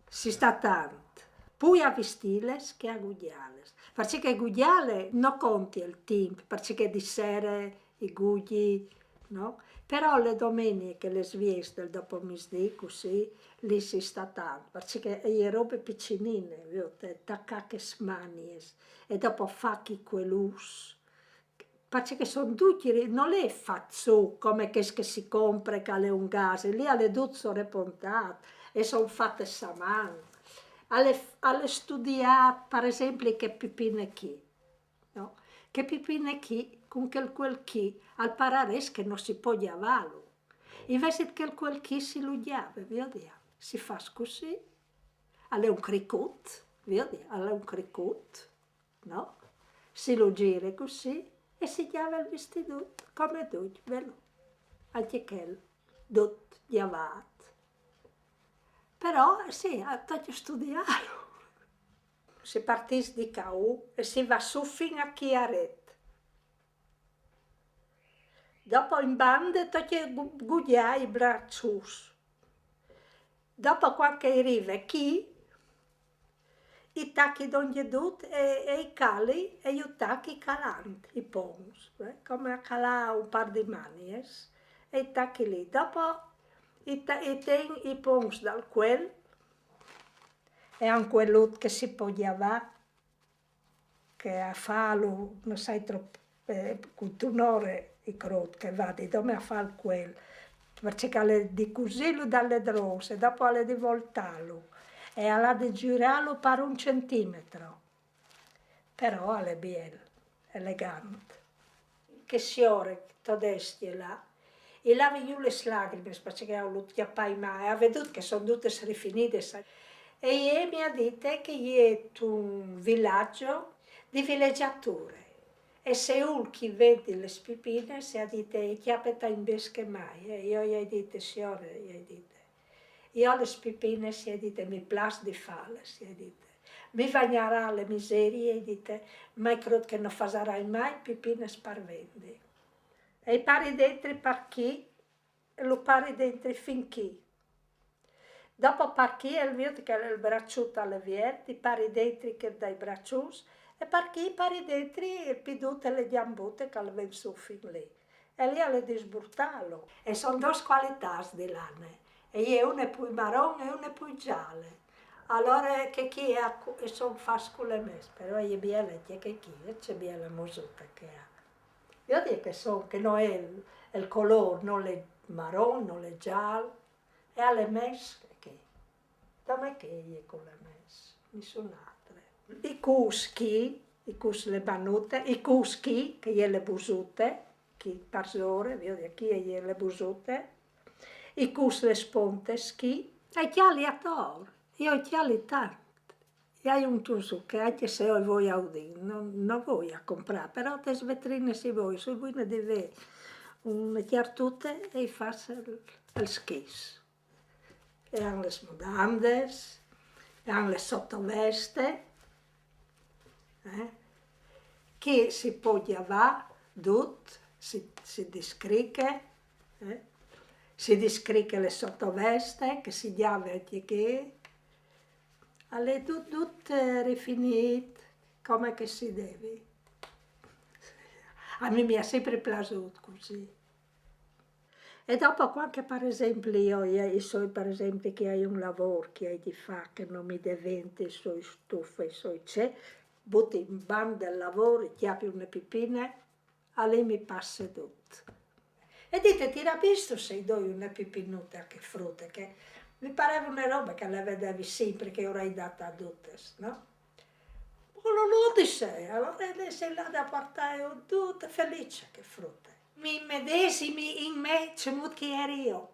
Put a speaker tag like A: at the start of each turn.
A: Si sta tanto. Poi a vestiles che a gugliales. Perché gugliale non conti il tempo, perché di sera i gugli, no? Però le domeniche, le svieste, il dopo misdì, così, lì si sta tanto, perché le robe piccinine, vedete, taccacche smanies, e dopo facchi quelus, perché sono tutti, non è fatto come che si compra che è un gas, lì alle duzzo repontate e sono fatte a mano. Alle studiare, per esempio, che pipine chi, no? Che pipine chi, con quel chi, al parare che non si può chiavarlo. Invece che quel chi si lo chiave, vedi? Si fa così, è un cricut, vedi? È un cricut, no? Si lo gira così e si chiama il vestito come tutto, vero? Anche quello, tutto chiavato. Però sì, tocca studiare. Si partisce di Cau e si va su fino a Chiaret. Dopo in banda tocca gugliare i bracci. Dopo quando arriva chi, i tacchi d'ogni dut e i cali e i tacchi calanti, i pons, come a calare un par di manies, e i tacchi lì. Dopo i pons dal quel, e anche quello che si può chiamare, che a farlo, non sai troppo, con tunore i crot che va di dove a fare quello, perché alle di cosirlo dalle drose, dopo alle di voltarlo e alla di girarlo per 1 centimetro, però alle bello, elegante. Che signore, tedeschi là, e là vengono le lacrime, perché ho chiappai mai, ha veduto che sono tutte rifinite, e mi ha detto che è un villaggio di villeggiature. E se uno che vede le pipine si ha detto che appetta in besche mai. E io gli ho detto, signore, gli ho detto, io le pipine si è detto, mi piace di farle, si è detto. Mi bagnerà le miserie, e dite, ma credo che non farai mai pipine sparvendi. E pari dentro per chi, e lo pari dentro finché. Dopo perché il mio che il bracciotto alle vierte, pari dentro che dai braccius, e perché pari dentro il piduto le gambute che le vengono su fin lì. E lì alle disburtarlo. E sono due qualità di lane. E una è più marrone e una è più gialla. Allora che chi ha, sono fatte con le messe, però è bella che chi, c'è bella musuta che ha. Io dico che non è il colore, non è marrone, non è giallo, e alle messe che. Dove che è con le messe? Nessun'altra. I cuschi le banute, i cuschi, che è le busute, chi parzore, vedi, chi è le busute, i cuschi le sponte, schi, e i chiali a tor, io i chiali tanti. E hai un tuso che anche se io voglio udire, non voglio comprare, però le vetrine si vogliono, se vuoi deve un chiartute e faccio il schis. E hanno le smudandes, e hanno le sottoveste, che si può chiavare tutto, si discricca, si discricca le sottoveste, che si chiava anche che, è tutto rifinito come che si deve. A me mi è sempre piaciuto così. E dopo quando per esempio io so per esempio che hai un lavoro che hai di fare, che non mi diventi i suoi stufe, i suoi c'è, butti in banda del lavoro, chiappi una pipina, a lei mi passa tutto. E dite, ti era visto se doi una pipinuta che frutta, che mi pareva una roba che la vedevi sempre, che ora hai dato a tutte, no? Ma non lo disse, allora lei sei là da portare tutta felice che frutta. Mi medesimi in me, c'è che ero io.